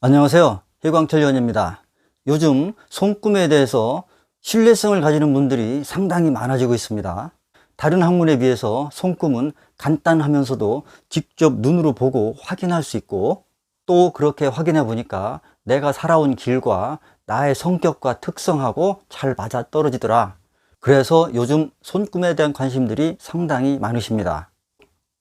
안녕하세요, 해광철 의원입니다. 요즘 손금에 대해서 신뢰성을 가지는 분들이 상당히 많아지고 있습니다. 다른 학문에 비해서 손금은 간단하면서도 직접 눈으로 보고 확인할 수 있고, 또 그렇게 확인해 보니까 내가 살아온 길과 나의 성격과 특성하고 잘 맞아 떨어지더라. 그래서 요즘 손금에 대한 관심들이 상당히 많으십니다.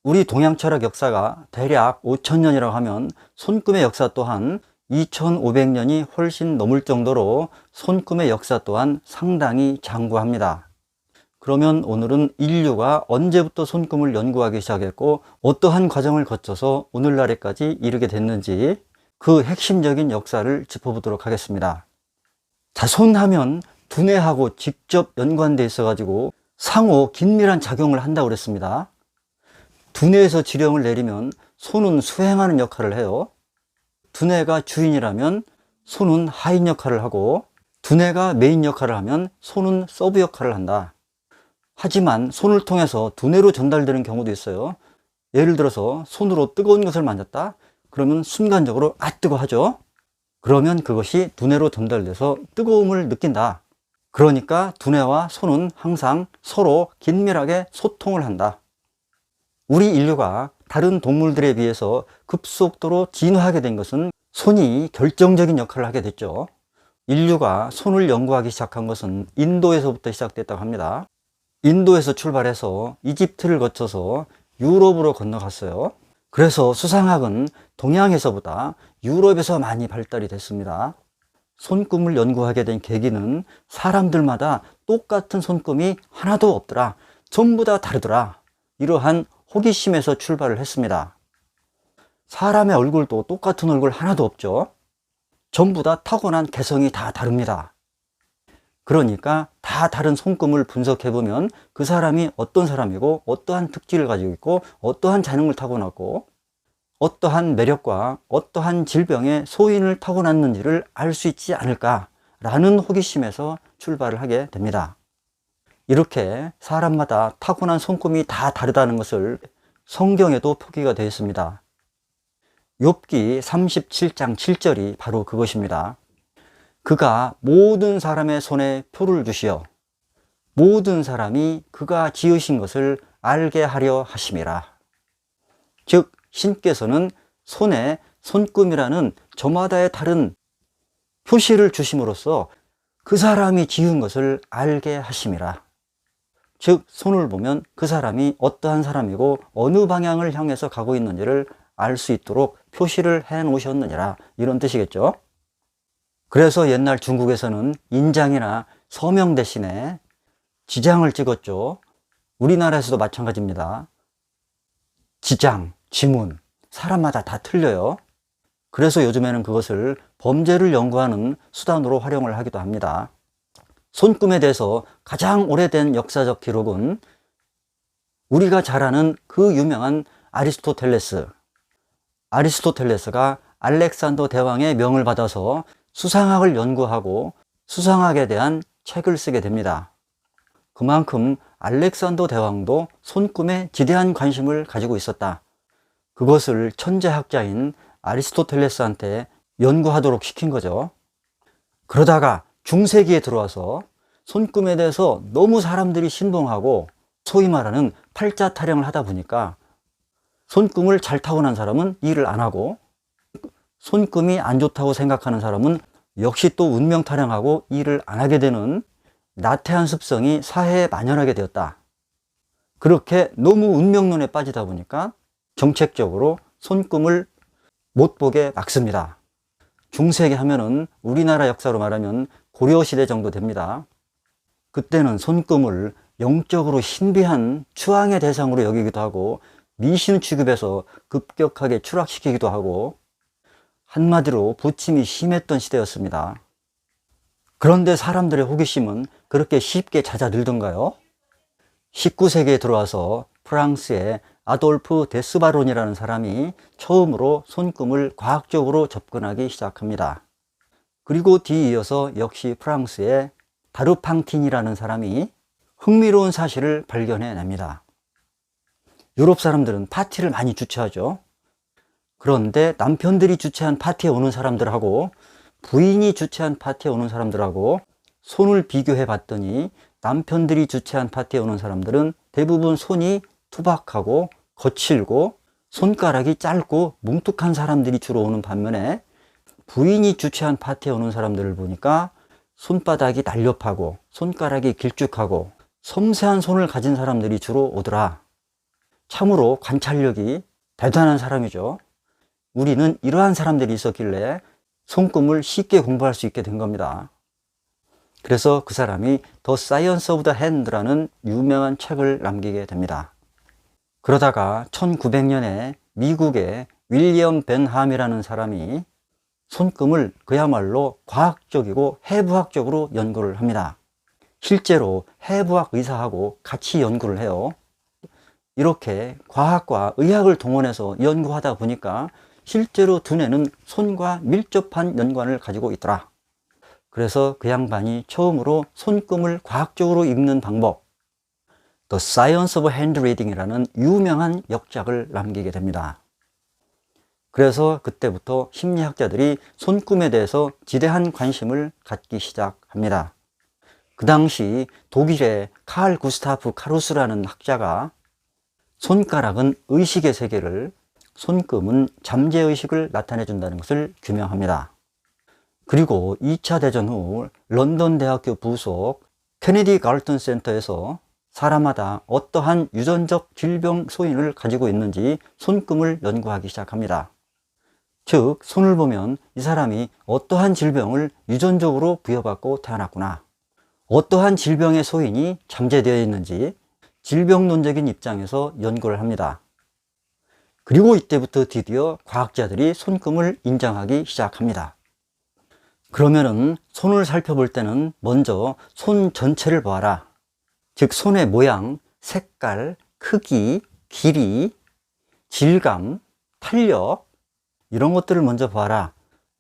우리 동양 철학 역사가 대략 5000년이라고 하면 손금의 역사 또한 2500년이 훨씬 넘을 정도로 손금의 역사 또한 상당히 장구합니다. 그러면 오늘은 인류가 언제부터 손금을 연구하기 시작했고 어떠한 과정을 거쳐서 오늘날에까지 이르게 됐는지 그 핵심적인 역사를 짚어보도록 하겠습니다. 자, 손하면 두뇌하고 직접 연관되어 있어 가지고 상호 긴밀한 작용을 한다고 그랬습니다. 두뇌에서 지령을 내리면 손은 수행하는 역할을 해요. 두뇌가 주인이라면 손은 하인 역할을 하고, 두뇌가 메인 역할을 하면 손은 서브 역할을 한다. 하지만 손을 통해서 두뇌로 전달되는 경우도 있어요. 예를 들어서 손으로 뜨거운 것을 만졌다? 그러면 순간적으로 뜨거 하죠. 그러면 그것이 두뇌로 전달돼서 뜨거움을 느낀다. 그러니까 두뇌와 손은 항상 서로 긴밀하게 소통을 한다. 우리 인류가 다른 동물들에 비해서 급속도로 진화하게 된 것은 손이 결정적인 역할을 하게 됐죠. 인류가 손을 연구하기 시작한 것은 인도에서부터 시작됐다고 합니다. 인도에서 출발해서 이집트를 거쳐서 유럽으로 건너갔어요. 그래서 수상학은 동양에서보다 유럽에서 많이 발달이 됐습니다. 손금을 연구하게 된 계기는 사람들마다 똑같은 손금이 하나도 없더라, 전부 다 다르더라, 이러한 호기심에서 출발을 했습니다. 사람의 얼굴도 똑같은 얼굴 하나도 없죠. 전부 다 타고난 개성이 다 다릅니다. 그러니까 다 다른 손금을 분석해보면 그 사람이 어떤 사람이고 어떠한 특질을 가지고 있고 어떠한 재능을 타고났고 어떠한 매력과 어떠한 질병에 소인을 타고났는지를 알 수 있지 않을까라는 호기심에서 출발을 하게 됩니다. 이렇게 사람마다 타고난 손금이 다 다르다는 것을 성경에도 표기가 되어 있습니다. 욥기 37장 7절이 바로 그것입니다. 그가 모든 사람의 손에 표를 주시어 모든 사람이 그가 지으신 것을 알게 하려 하심이라. 즉 신께서는 손에 손금이라는 저마다의 다른 표시를 주심으로써 그 사람이 지은 것을 알게 하심이라. 즉 손을 보면 그 사람이 어떠한 사람이고 어느 방향을 향해서 가고 있는지를 알 수 있도록 표시를 해 놓으셨느니라, 이런 뜻이겠죠. 그래서 옛날 중국에서는 인장이나 서명 대신에 지장을 찍었죠. 우리나라에서도 마찬가지입니다. 지장, 지문, 사람마다 다 틀려요. 그래서 요즘에는 그것을 범죄를 연구하는 수단으로 활용을 하기도 합니다. 손금에 대해서 가장 오래된 역사적 기록은 우리가 잘 아는 그 유명한 아리스토텔레스가 알렉산더 대왕의 명을 받아서 수상학을 연구하고 수상학에 대한 책을 쓰게 됩니다. 그만큼 알렉산더 대왕도 손금에 지대한 관심을 가지고 있었다. 그것을 천재학자인 아리스토텔레스한테 연구하도록 시킨 거죠. 그러다가 중세기에 들어와서 손금에 대해서 너무 사람들이 신봉하고 소위 말하는 팔자 타령을 하다 보니까 손금을 잘 타고난 사람은 일을 안 하고 손금이 안 좋다고 생각하는 사람은 역시 또 운명 타령하고 일을 안 하게 되는 나태한 습성이 사회에 만연하게 되었다. 그렇게 너무 운명론에 빠지다 보니까 정책적으로 손금을 못 보게 막습니다. 중세기 하면은 우리나라 역사로 말하면 고려시대 정도 됩니다. 그때는 손금을 영적으로 신비한 추앙의 대상으로 여기기도 하고 미신 취급해서 급격하게 추락시키기도 하고 한마디로 부침이 심했던 시대였습니다. 그런데 사람들의 호기심은 그렇게 쉽게 잦아들던가요? 19세기에 들어와서 프랑스의 아돌프 데스바론이라는 사람이 처음으로 손금을 과학적으로 접근하기 시작합니다. 그리고 뒤이어서 역시 프랑스의 다르팡틴이라는 사람이 흥미로운 사실을 발견해냅니다. 유럽 사람들은 파티를 많이 주최하죠. 그런데 남편들이 주최한 파티에 오는 사람들하고 부인이 주최한 파티에 오는 사람들하고 손을 비교해 봤더니 남편들이 주최한 파티에 오는 사람들은 대부분 손이 투박하고 거칠고 손가락이 짧고 뭉툭한 사람들이 주로 오는 반면에 부인이 주최한 파티에 오는 사람들을 보니까 손바닥이 날렵하고 손가락이 길쭉하고 섬세한 손을 가진 사람들이 주로 오더라. 참으로 관찰력이 대단한 사람이죠. 우리는 이러한 사람들이 있었길래 손금을 쉽게 공부할 수 있게 된 겁니다. 그래서 그 사람이 The Science of the Hand라는 유명한 책을 남기게 됩니다. 그러다가 1900년에 미국의 윌리엄 벤함이라는 사람이 손금을 그야말로 과학적이고 해부학적으로 연구를 합니다. 실제로 해부학 의사하고 같이 연구를 해요. 이렇게 과학과 의학을 동원해서 연구하다 보니까 실제로 두뇌는 손과 밀접한 연관을 가지고 있더라. 그래서 그 양반이 처음으로 손금을 과학적으로 읽는 방법, The Science of Handreading이라는 유명한 역작을 남기게 됩니다. 그래서 그때부터 심리학자들이 손금에 대해서 지대한 관심을 갖기 시작합니다. 그 당시 독일의 칼 구스타프 카루스라는 학자가 손가락은 의식의 세계를, 손금은 잠재의식을 나타내 준다는 것을 규명합니다. 그리고 2차 대전 후 런던 대학교 부속 케네디 갈튼 센터에서 사람마다 어떠한 유전적 질병 소인을 가지고 있는지 손금을 연구하기 시작합니다. 즉, 손을 보면 이 사람이 어떠한 질병을 유전적으로 부여받고 태어났구나, 어떠한 질병의 소인이 잠재되어 있는지 질병론적인 입장에서 연구를 합니다. 그리고 이때부터 드디어 과학자들이 손금을 인정하기 시작합니다. 그러면은 손을 살펴볼 때는 먼저 손 전체를 보아라. 즉, 손의 모양, 색깔, 크기, 길이, 질감, 탄력, 이런 것들을 먼저 봐라.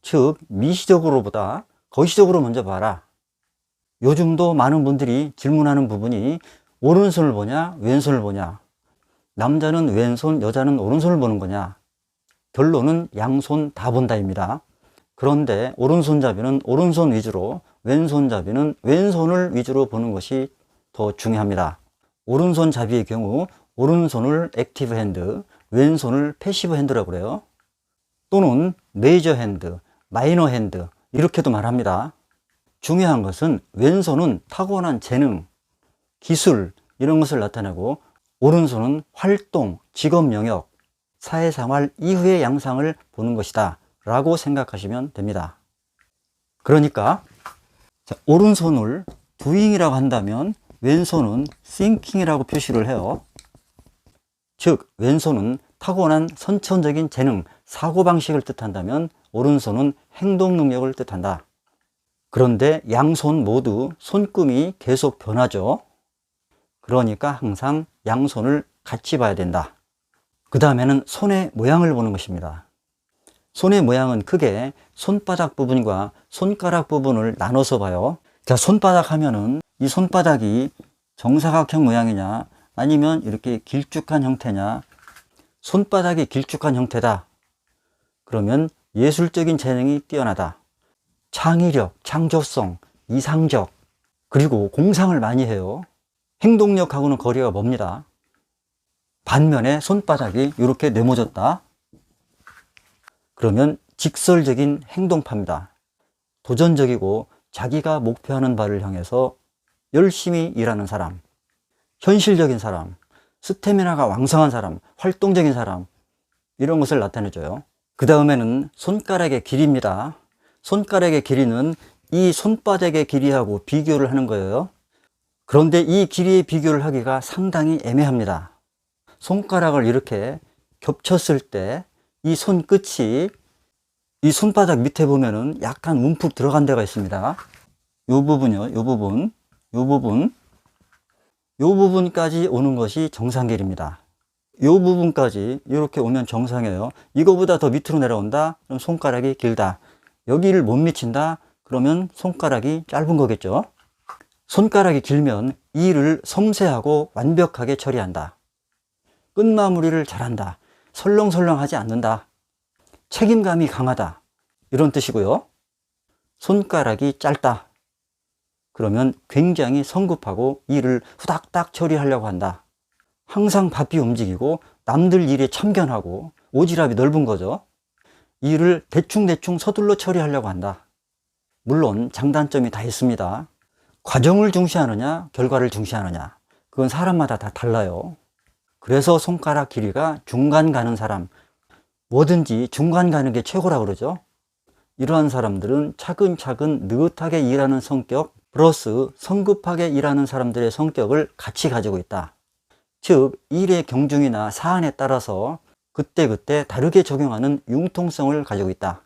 즉, 미시적으로보다 거시적으로 먼저 봐라. 요즘도 많은 분들이 질문하는 부분이 오른손을 보냐, 왼손을 보냐, 남자는 왼손, 여자는 오른손을 보는 거냐. 결론은 양손 다 본다입니다. 그런데 오른손잡이는 오른손 위주로, 왼손잡이는 왼손을 위주로 보는 것이 더 중요합니다. 오른손잡이의 경우 오른손을 액티브 핸드, 왼손을 패시브 핸드라고 그래요. 또는 메이저 핸드, 마이너 핸드, 이렇게도 말합니다. 중요한 것은 왼손은 타고난 재능, 기술, 이런 것을 나타내고 오른손은 활동, 직업 영역, 사회생활 이후의 양상을 보는 것이다 라고 생각하시면 됩니다. 그러니까 오른손을 doing이라고 한다면 왼손은 thinking이라고 표시를 해요. 즉, 왼손은 타고난 선천적인 재능, 사고방식을 뜻한다면 오른손은 행동 능력을 뜻한다. 그런데 양손 모두 손금이 계속 변하죠. 그러니까 항상 양손을 같이 봐야 된다. 그 다음에는 손의 모양을 보는 것입니다. 손의 모양은 크게 손바닥 부분과 손가락 부분을 나눠서 봐요. 자, 손바닥 하면은 이 손바닥이 정사각형 모양이냐 아니면 이렇게 길쭉한 형태냐. 손바닥이 길쭉한 형태다. 그러면 예술적인 재능이 뛰어나다. 창의력, 창조성, 이상적, 그리고 공상을 많이 해요. 행동력하고는 거리가 멉니다. 반면에 손바닥이 이렇게 네모졌다. 그러면 직설적인 행동파입니다. 도전적이고 자기가 목표하는 바를 향해서 열심히 일하는 사람, 현실적인 사람, 스태미나가 왕성한 사람, 활동적인 사람, 이런 것을 나타내줘요. 그 다음에는 손가락의 길이입니다. 손가락의 길이는 이 손바닥의 길이하고 비교를 하는 거예요. 그런데 이 길이의 비교를 하기가 상당히 애매합니다. 손가락을 이렇게 겹쳤을 때 이 손끝이 이 손바닥 밑에 보면은 약간 움푹 들어간 데가 있습니다. 요 부분이요. 요 부분까지 오는 것이 정상길입니다. 요 부분까지 이렇게 오면 정상이에요. 이거보다 더 밑으로 내려온다? 그럼 손가락이 길다. 여기를 못 미친다? 그러면 손가락이 짧은 거겠죠. 손가락이 길면 일을 섬세하고 완벽하게 처리한다. 끝마무리를 잘한다. 설렁설렁하지 않는다. 책임감이 강하다. 이런 뜻이고요. 손가락이 짧다. 그러면 굉장히 성급하고 일을 후닥닥 처리하려고 한다. 항상 바삐 움직이고 남들 일에 참견하고 오지랖이 넓은 거죠. 일을 대충대충 서둘러 처리하려고 한다. 물론 장단점이 다 있습니다. 과정을 중시하느냐 결과를 중시하느냐, 그건 사람마다 다 달라요. 그래서 손가락 길이가 중간 가는 사람, 뭐든지 중간 가는 게 최고라 그러죠. 이러한 사람들은 차근차근 느긋하게 일하는 성격 플러스 성급하게 일하는 사람들의 성격을 같이 가지고 있다. 즉 일의 경중이나 사안에 따라서 그때그때 다르게 적용하는 융통성을 가지고 있다.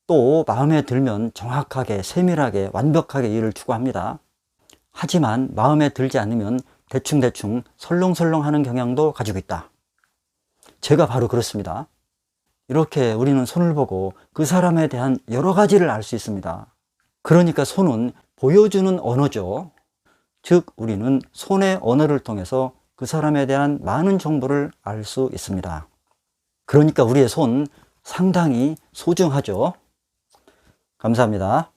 또 마음에 들면 정확하게 세밀하게 완벽하게 일을 추구합니다. 하지만 마음에 들지 않으면 대충대충 설렁설렁 하는 경향도 가지고 있다. 제가 바로 그렇습니다. 이렇게 우리는 손을 보고 그 사람에 대한 여러 가지를 알 수 있습니다. 그러니까 손은 보여주는 언어죠. 즉 우리는 손의 언어를 통해서 그 사람에 대한 많은 정보를 알 수 있습니다. 그러니까 우리의 손 상당히 소중하죠. 감사합니다.